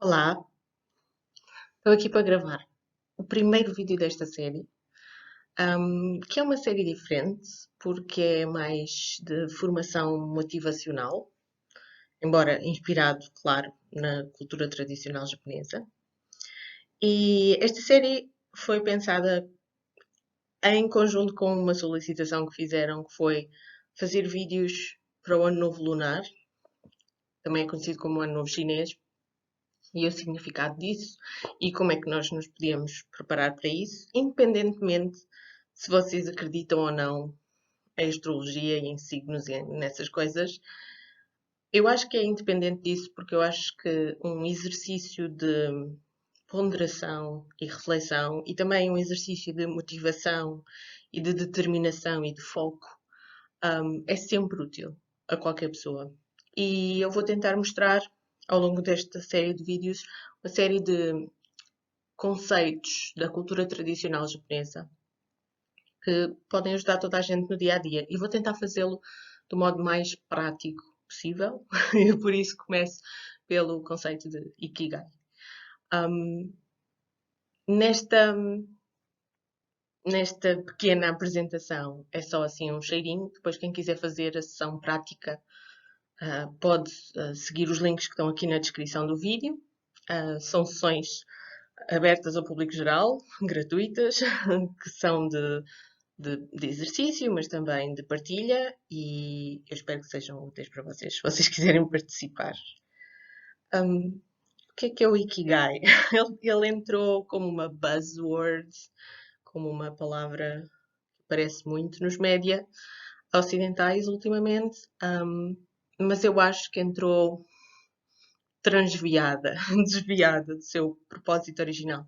Olá, estou aqui para gravar o primeiro vídeo desta série, que é uma série diferente, porque é mais de formação motivacional, embora inspirado, claro, na cultura tradicional japonesa. E esta série foi pensada em conjunto com uma solicitação que fizeram, que foi fazer vídeos para o Ano Novo Lunar, também é conhecido como Ano Novo Chinês, e o significado disso e como é que nós nos podíamos preparar para isso, independentemente se vocês acreditam ou não em astrologia e em signos e nessas coisas. Eu acho que é independente disso porque eu acho que um exercício de ponderação e reflexão e também um exercício de motivação e de determinação e de foco é sempre útil a qualquer pessoa. E eu vou tentar mostrar ao longo desta série de vídeos uma série de conceitos da cultura tradicional japonesa que podem ajudar toda a gente no dia a dia. E vou tentar fazê-lo do modo mais prático possível, e por isso começo pelo conceito de Ikigai. Um, nesta, nesta pequena apresentação é só assim um cheirinho. Depois, quem quiser fazer a sessão prática pode seguir os links que estão aqui na descrição do vídeo. São sessões abertas ao público geral, gratuitas, que são de exercício, mas também de partilha, e eu espero que sejam úteis para vocês, se vocês quiserem participar. O que é o Ikigai? Ele entrou como uma buzzword, como uma palavra que aparece muito nos média ocidentais ultimamente, mas eu acho que entrou transviada, desviada do seu propósito original.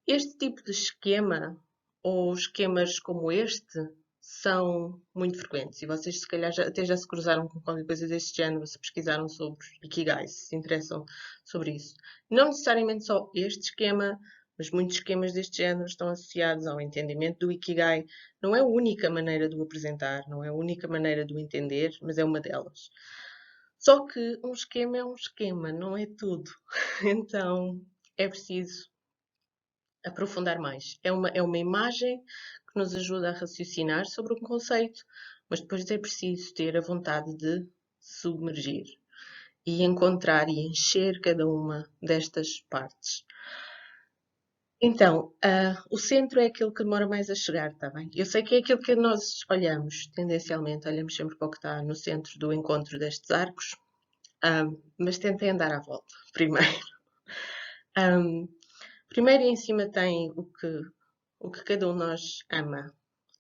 Este tipo de esquema, ou esquemas como este, são muito frequentes e vocês se calhar até já se cruzaram com qualquer coisa deste género, se pesquisaram sobre Ikigai, se interessam sobre isso. Não necessariamente só este esquema, mas muitos esquemas deste género estão associados ao entendimento do Ikigai. Não é a única maneira de o apresentar, não é a única maneira de o entender, mas é uma delas. Só que um esquema é um esquema, não é tudo. Então é preciso aprofundar mais. É uma imagem que nos ajuda a raciocinar sobre um conceito, mas depois é preciso ter a vontade de submergir e encontrar e encher cada uma destas partes. Então, o centro é aquilo que demora mais a chegar, está bem? Eu sei que é aquilo que nós olhamos, tendencialmente, olhamos sempre para o que está no centro do encontro destes arcos, mas tentem andar à volta, primeiro. Primeiro em cima tem o que cada um de nós ama.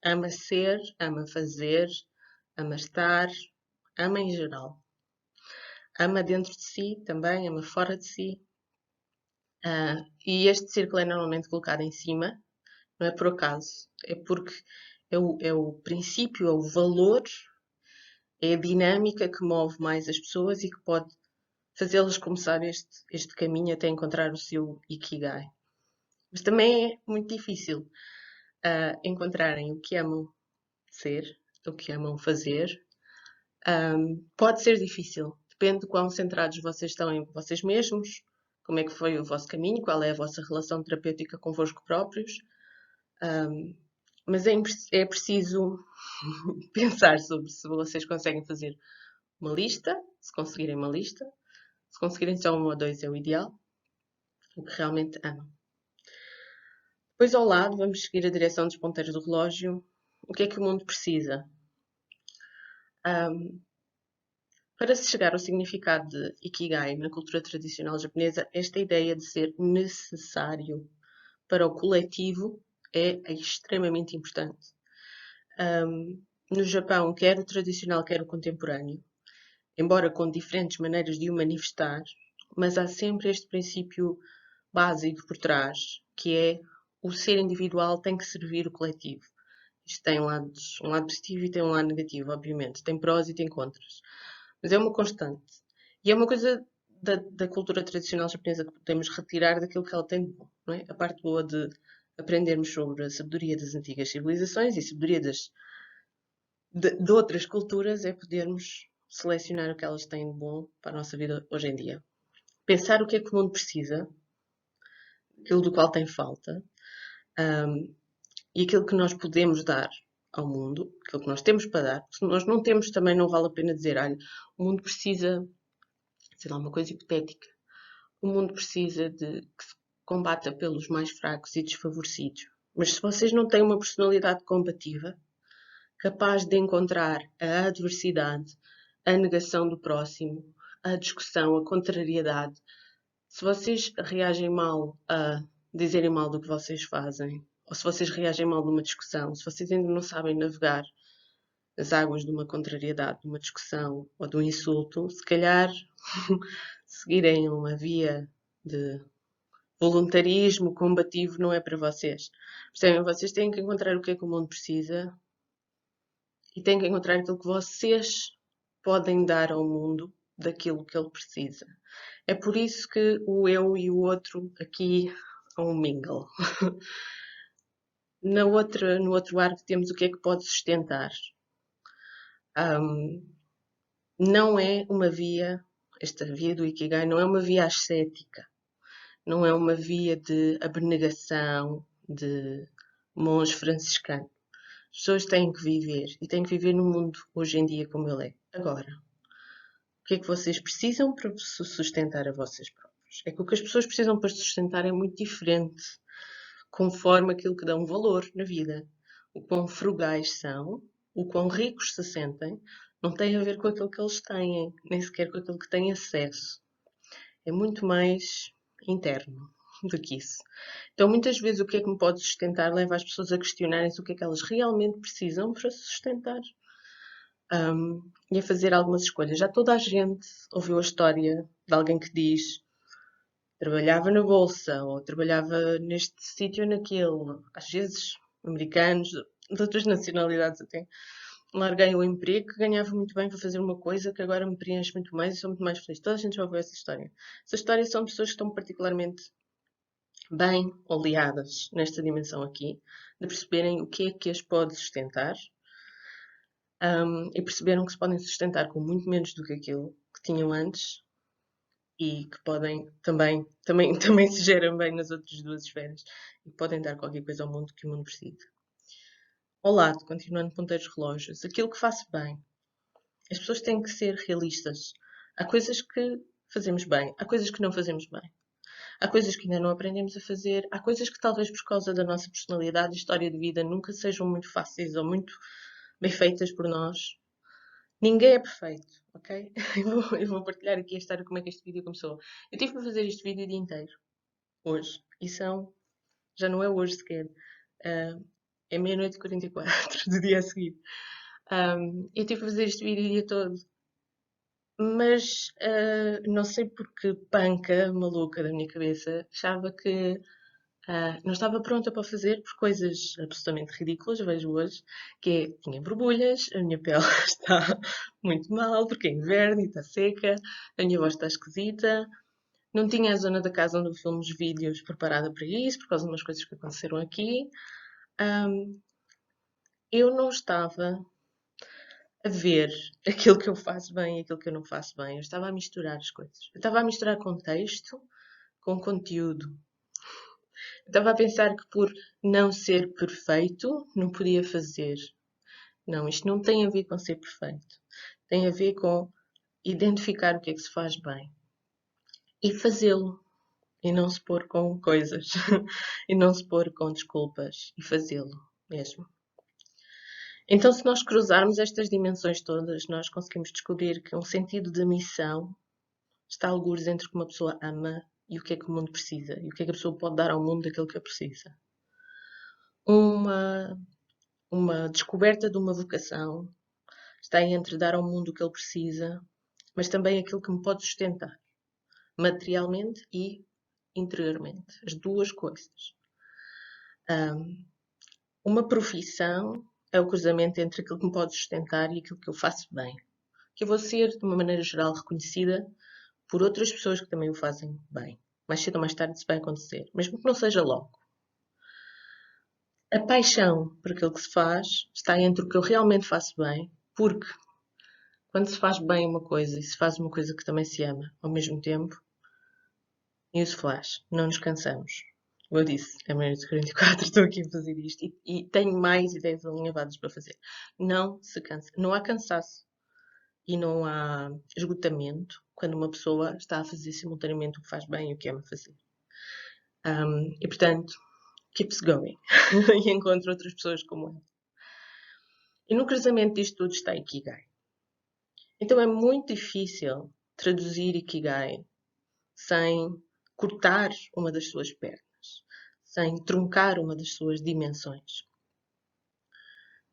Ama ser, ama fazer, ama estar, ama em geral. Ama dentro de si também, ama fora de si. E este círculo é normalmente colocado em cima, não é por acaso, é porque é o princípio, é o valor, é a dinâmica que move mais as pessoas e que pode fazê-las começar este caminho até encontrar o seu Ikigai. Mas também é muito difícil encontrarem o que amam ser, o que amam fazer. Pode ser difícil, depende de quão centrados vocês estão em vocês mesmos, como é que foi o vosso caminho, qual é a vossa relação terapêutica convosco próprios. Mas é preciso pensar sobre se vocês conseguem fazer uma lista, se conseguirem uma lista, se conseguirem só um ou dois é o ideal, o que realmente amam. Depois ao lado vamos seguir a direção dos ponteiros do relógio. O que é que o mundo precisa? Para se chegar ao significado de Ikigai na cultura tradicional japonesa, esta ideia de ser necessário para o coletivo é extremamente importante. No Japão, quer o tradicional, quer o contemporâneo, embora com diferentes maneiras de o manifestar, mas há sempre este princípio básico por trás, que é o ser individual tem que servir o coletivo. Isto tem um lado positivo e tem um lado negativo, obviamente. Tem prós e tem contras. Mas é uma constante. E é uma coisa da cultura tradicional japonesa que podemos retirar daquilo que ela tem de bom. Não é? A parte boa de aprendermos sobre a sabedoria das antigas civilizações e a sabedoria de outras culturas é podermos selecionar o que elas têm de bom para a nossa vida hoje em dia. pensar o que é que o mundo precisa, aquilo do qual tem falta, e aquilo que nós podemos dar ao mundo, aquilo que nós temos para dar. Se nós não temos, também não vale a pena dizer, olha, o mundo precisa, sei lá, uma coisa hipotética. O mundo precisa de que se combata pelos mais fracos e desfavorecidos. Mas se vocês não têm uma personalidade combativa, capaz de encontrar a adversidade, a negação do próximo, a discussão, a contrariedade, se vocês reagem mal a dizerem mal do que vocês fazem, ou se vocês reagem mal numa discussão, se vocês ainda não sabem navegar as águas de uma contrariedade, de uma discussão ou de um insulto, se calhar seguirem uma via de voluntarismo combativo não é para vocês. Percebem? Vocês têm que encontrar o que é que o mundo precisa e têm que encontrar aquilo que vocês podem dar ao mundo daquilo que ele precisa. É por isso que o eu e o outro aqui são um mingle. No outro arco temos o que é que pode sustentar. Não é uma via, esta via do Ikigai não é uma via ascética, não é uma via de abnegação, de monge franciscano. As pessoas têm que viver e têm que viver no mundo hoje em dia como ele é. Agora, o que é que vocês precisam para se sustentar a vocês próprios? É que o que as pessoas precisam para se sustentar é muito diferente, conforme aquilo que dão valor na vida. O quão frugais são, o quão ricos se sentem, não tem a ver com aquilo que eles têm, nem sequer com aquilo que têm acesso. É muito mais interno do que isso. Então, muitas vezes, o que é que me pode sustentar leva as pessoas a questionarem-se o que é que elas realmente precisam para se sustentar. E a fazer algumas escolhas. Já toda a gente ouviu a história de alguém que diz trabalhava na bolsa ou trabalhava neste sítio ou naquele. Às vezes, americanos, de outras nacionalidades até. Larguei o emprego que ganhava muito bem para fazer uma coisa que agora me preenche muito mais e sou muito mais feliz. Toda a gente já ouviu essa história. Essa história são pessoas que estão particularmente bem oleadas nesta dimensão aqui, de perceberem o que é que as pode sustentar e perceberam que se podem sustentar com muito menos do que aquilo que tinham antes e que podem também se geram bem nas outras duas esferas e podem dar qualquer coisa ao mundo que o mundo precisa. Ao lado, continuando ponteiros relógios, aquilo que faço bem. As pessoas têm que ser realistas. Há coisas que fazemos bem, há coisas que não fazemos bem. Há coisas que ainda não aprendemos a fazer, há coisas que talvez por causa da nossa personalidade e história de vida nunca sejam muito fáceis ou muito bem feitas por nós. Ninguém é perfeito, ok? Eu vou partilhar aqui a história como é que este vídeo começou. Eu tive para fazer este vídeo o dia inteiro, hoje, e já não é hoje sequer, é meia-noite e 44 do dia a seguir. Eu tive para fazer este vídeo o dia todo, mas não sei porque panca maluca da minha cabeça achava que não estava pronta para fazer por coisas absolutamente ridículas, vejo hoje, que é, tinha borbulhas, a minha pele está muito mal porque é inverno e está seca, a minha voz está esquisita, não tinha a zona da casa onde eu filmo os vídeos preparada para isso, por causa de umas coisas que aconteceram aqui. Eu não estava a ver aquilo que eu faço bem e aquilo que eu não faço bem. Eu estava a misturar as coisas. Eu estava a misturar contexto com conteúdo. Eu estava a pensar que por não ser perfeito, não podia fazer. Não, isto não tem a ver com ser perfeito. Tem a ver com identificar o que é que se faz bem e fazê-lo. E não se pôr com coisas. E não se pôr com desculpas. E fazê-lo mesmo. Então, se nós cruzarmos estas dimensões todas, nós conseguimos descobrir que um sentido de missão está algures entre o que uma pessoa ama e o que é que o mundo precisa. E o que é que a pessoa pode dar ao mundo daquilo que a precisa. Uma descoberta de uma vocação está entre dar ao mundo o que ele precisa, mas também aquilo que me pode sustentar, materialmente e interiormente. As duas coisas. Uma profissão é o cruzamento entre aquilo que me pode sustentar e aquilo que eu faço bem. Que eu vou ser, de uma maneira geral, reconhecida por outras pessoas que também o fazem bem. Mais cedo ou mais tarde isso vai acontecer, mesmo que não seja logo. A paixão por aquilo que se faz está entre o que eu realmente faço bem, porque quando se faz bem uma coisa e se faz uma coisa que também se ama ao mesmo tempo, Newsflash, não nos cansamos. Como eu disse, é menos de 44, estou aqui a fazer isto e tenho mais ideias alinhavadas para fazer. Não se cansa. Não há cansaço e não há esgotamento quando uma pessoa está a fazer simultaneamente o que faz bem e o que ama fazer. E portanto, keeps going. E encontro outras pessoas como ela. E no cruzamento disto tudo está Ikigai. Então é muito difícil traduzir Ikigai sem cortar uma das suas pernas, sem truncar uma das suas dimensões.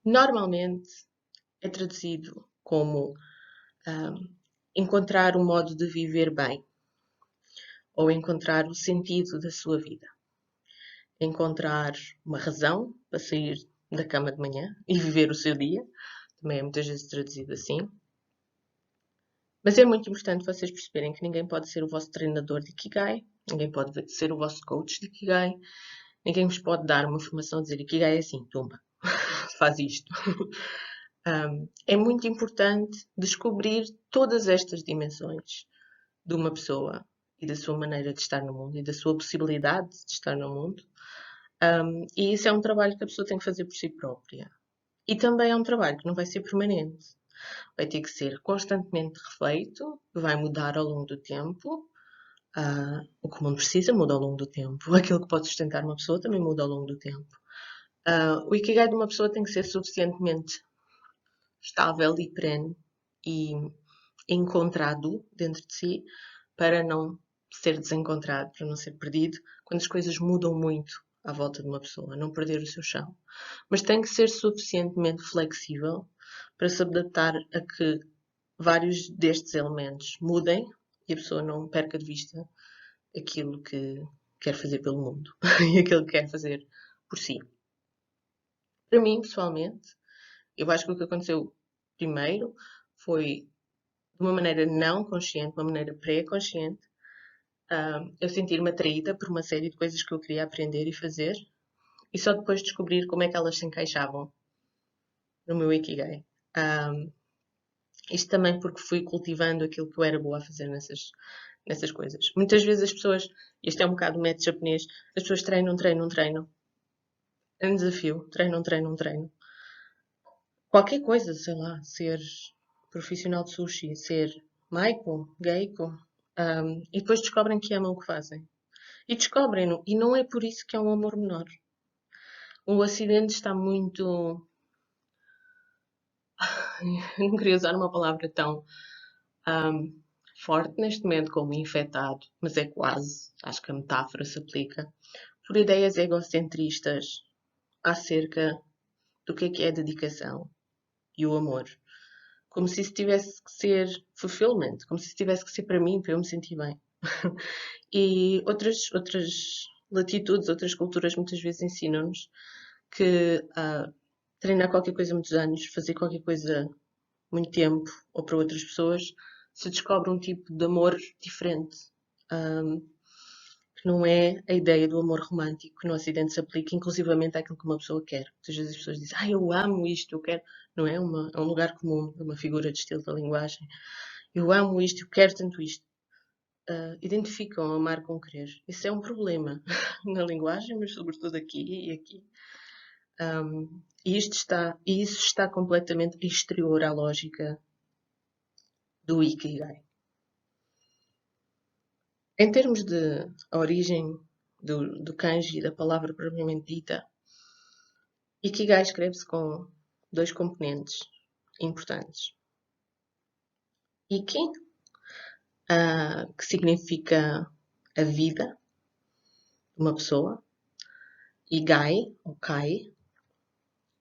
Normalmente é traduzido como encontrar um modo de viver bem ou encontrar o sentido da sua vida. Encontrar uma razão para sair da cama de manhã e viver o seu dia. Também é muitas vezes traduzido assim. Mas é muito importante vocês perceberem que ninguém pode ser o vosso treinador de Ikigai, ninguém pode ser o vosso coach de Ikigai, ninguém vos pode dar uma formação a dizer Ikigai é assim, tumba, faz isto. É muito importante descobrir todas estas dimensões de uma pessoa e da sua maneira de estar no mundo e da sua possibilidade de estar no mundo. E isso é um trabalho que a pessoa tem que fazer por si própria. E também é um trabalho que não vai ser permanente. Vai ter que ser constantemente refeito, vai mudar ao longo do tempo. O que o mundo precisa muda ao longo do tempo. Aquilo que pode sustentar uma pessoa também muda ao longo do tempo. O Ikigai de uma pessoa tem que ser suficientemente estável e perene e encontrado dentro de si para não ser desencontrado, para não ser perdido quando as coisas mudam muito à volta de uma pessoa, não perder o seu chão. Mas tem que ser suficientemente flexível para se adaptar a que vários destes elementos mudem e a pessoa não perca de vista aquilo que quer fazer pelo mundo e aquilo que quer fazer por si. Para mim, pessoalmente, eu acho que o que aconteceu primeiro foi de uma maneira não consciente, uma maneira pré-consciente, eu sentir-me atraída por uma série de coisas que eu queria aprender e fazer e só depois descobrir como é que elas se encaixavam no meu Ikigai. Isto também porque fui cultivando aquilo que eu era boa a fazer nessas coisas. Muitas vezes as pessoas, isto é um bocado o método japonês, as pessoas treinam. É um desafio, treinam. Qualquer coisa, sei lá, ser profissional de sushi, ser maiko, geiko, e depois descobrem que amam o que fazem. E descobrem-no, e não é por isso que é um amor menor. O acidente está muito. Eu não queria usar uma palavra tão forte neste momento como infectado, mas é quase. Acho que a metáfora se aplica. Por ideias egocentristas acerca do que é dedicação e o amor. Como se isso tivesse que ser fulfillment, como se isso tivesse que ser para mim, para eu me sentir bem. E outras latitudes, outras culturas muitas vezes ensinam-nos que treinar qualquer coisa muitos anos, fazer qualquer coisa muito tempo, ou para outras pessoas, se descobre um tipo de amor diferente. Que não é a ideia do amor romântico que no Ocidente se aplica inclusivamente àquilo que uma pessoa quer. Muitas vezes as pessoas dizem, eu amo isto, eu quero. Não é, é um lugar comum, é uma figura de estilo da linguagem. Eu amo isto, eu quero tanto isto. Identificam amar com querer. Isso é um problema na linguagem, mas sobretudo aqui e aqui. E isso está completamente exterior à lógica do Ikigai. Em termos de origem do kanji, da palavra propriamente dita, Ikigai escreve-se com dois componentes importantes. Iki, que significa a vida de uma pessoa, e Gai, ou Kai,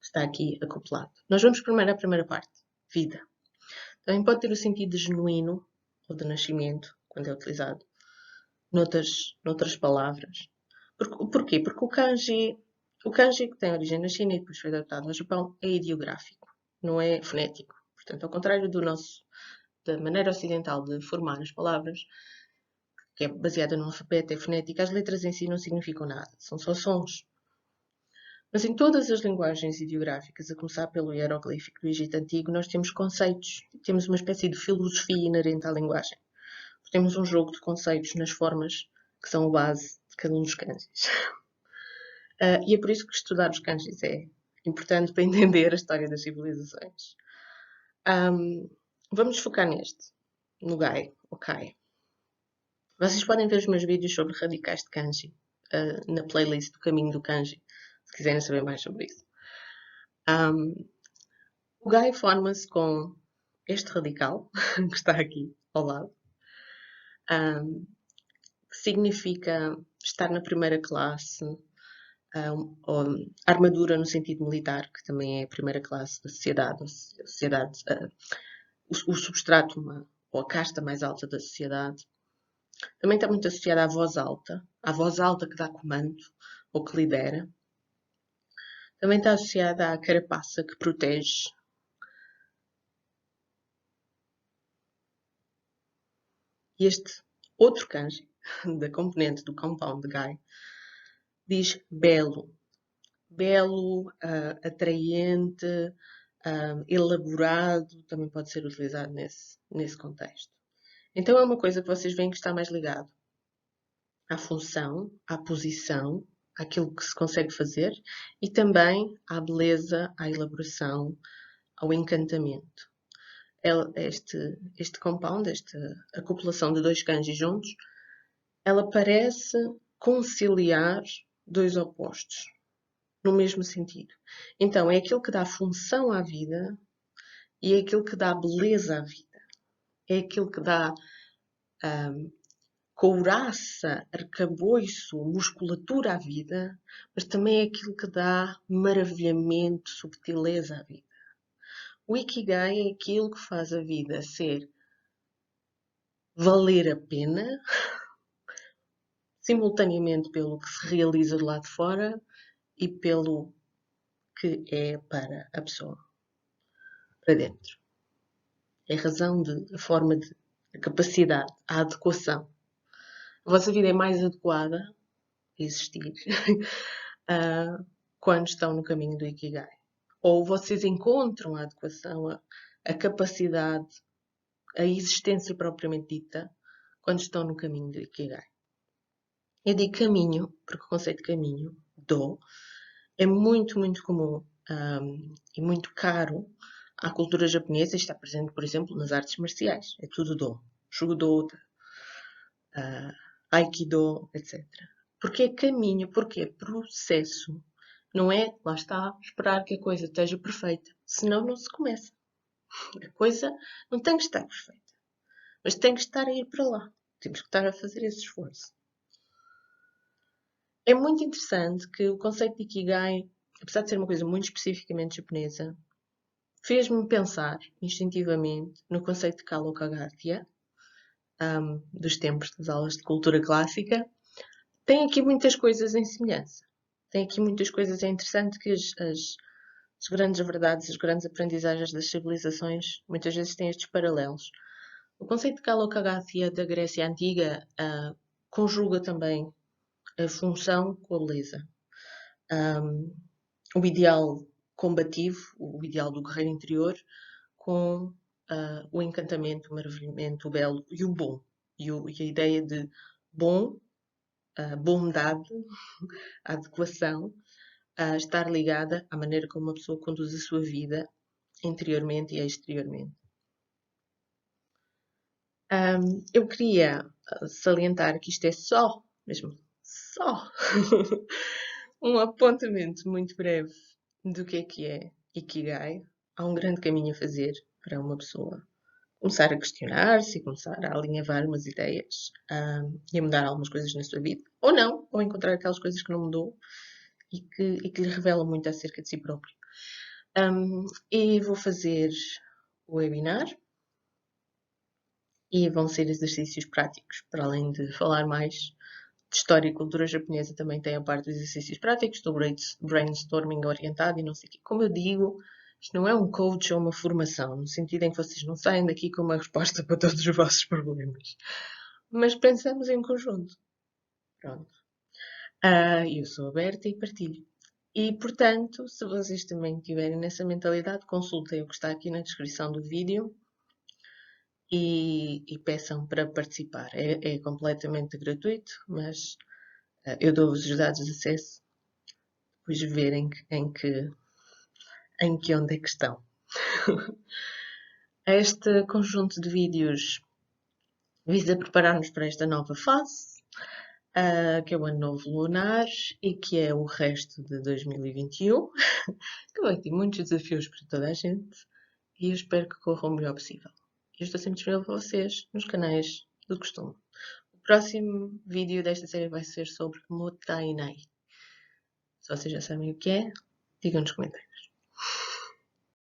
está aqui acoplado. Nós vamos primeiro à primeira parte, vida. Também pode ter o sentido de genuíno ou de nascimento, quando é utilizado, noutras palavras. Porquê? Porque o kanji que tem origem na China e depois foi adaptado ao Japão é ideográfico, não é fonético. Portanto, ao contrário da maneira ocidental de formar as palavras, que é baseada no alfabeto, é fonética, as letras em si não significam nada, são só sons. Mas em todas as linguagens ideográficas, a começar pelo hieroglífico do Egito Antigo, nós temos conceitos, temos uma espécie de filosofia inerente à linguagem. Temos um jogo de conceitos nas formas que são a base de cada um dos kanjis. E é por isso que estudar os kanjis é importante para entender a história das civilizações. Vamos focar neste, no Gai, o Kai. Vocês podem ver os meus vídeos sobre radicais de kanji na playlist do Caminho do Kanji, se quiserem saber mais sobre isso. O Gai forma-se com este radical, que está aqui ao lado, que significa estar na primeira classe, ou armadura no sentido militar, que também é a primeira classe da sociedade, o substrato, ou a casta mais alta da sociedade. Também está muito associada à voz alta que dá comando, ou que lidera. Também está associada à carapaça que protege. E este outro kanji, da componente do compound de Gai, diz belo. Belo, atraente, elaborado, também pode ser utilizado nesse contexto. Então é uma coisa que vocês veem que está mais ligado à função, à posição, àquilo que se consegue fazer e também à beleza, à elaboração, ao encantamento. Este compound, esta acoplação de dois kanjis juntos, ela parece conciliar dois opostos no mesmo sentido. Então, é aquilo que dá função à vida e é aquilo que dá beleza à vida. É aquilo que dá couraça, arcabouço, musculatura à vida, mas também é aquilo que dá maravilhamento, subtileza à vida. O Ikigai é aquilo que faz a vida ser valer a pena, simultaneamente pelo que se realiza do lado de fora e pelo que é para a pessoa, para dentro. É a razão a forma de, a capacidade, a adequação. A vossa vida é mais adequada a existir quando estão no caminho do Ikigai. Ou vocês encontram a adequação, a capacidade, a existência propriamente dita, quando estão no caminho do Ikigai. Eu digo caminho, porque o conceito de caminho, do, é muito, muito comum e muito caro à cultura japonesa e está presente, por exemplo, nas artes marciais. É tudo do. Judo, Aikido, etc. Porque é caminho, porque é processo. Não é, lá está, esperar que a coisa esteja perfeita. Senão não se começa. A coisa não tem que estar perfeita. Mas tem que estar a ir para lá. Temos que estar a fazer esse esforço. É muito interessante que o conceito de Ikigai, apesar de ser uma coisa muito especificamente japonesa, fez-me pensar instintivamente no conceito de Kalokagatia, dos tempos das aulas de cultura clássica. Tem aqui muitas coisas em semelhança. Tem aqui muitas coisas. É interessante que as grandes verdades, as grandes aprendizagens das civilizações muitas vezes têm estes paralelos. O conceito de Kalokagatia da Grécia Antiga conjuga também a função com a beleza. O ideal combativo, o ideal do guerreiro interior, com o encantamento, o maravilhamento, o belo e o bom. E a ideia de bom, bondade, a adequação, a estar ligada à maneira como uma pessoa conduz a sua vida interiormente e exteriormente. Eu queria salientar que isto é só, mesmo só, um apontamento muito breve do que é Ikigai. Há um grande caminho a fazer para uma pessoa começar a questionar-se e começar a alinhavar umas ideias e a mudar algumas coisas na sua vida. Ou não, ou encontrar aquelas coisas que não mudou e que lhe revelam muito acerca de si próprio. E vou fazer o webinar e vão ser exercícios práticos, para além de falar mais de história e cultura japonesa, também tem a parte de exercícios práticos, do brainstorming orientado e não sei o quê. Como eu digo, isto não é um coach ou uma formação, no sentido em que vocês não saem daqui com uma resposta para todos os vossos problemas. Mas pensamos em conjunto. Pronto. Eu sou aberta e partilho. E, portanto, se vocês também tiverem nessa mentalidade, consultem o que está aqui na descrição do vídeo e peçam para participar. É completamente gratuito, mas eu dou-vos os dados de acesso, depois verem em que onde é que estão. Este conjunto de vídeos visa preparar-nos para esta nova fase, que é o Ano Novo Lunar e que é o resto de 2021, que vai ter muitos desafios para toda a gente e eu espero que corra o melhor possível. Eu estou sempre disponível para vocês nos canais do costume. O próximo vídeo desta série vai ser sobre Motainai. Se vocês já sabem o que é, digam nos comentários.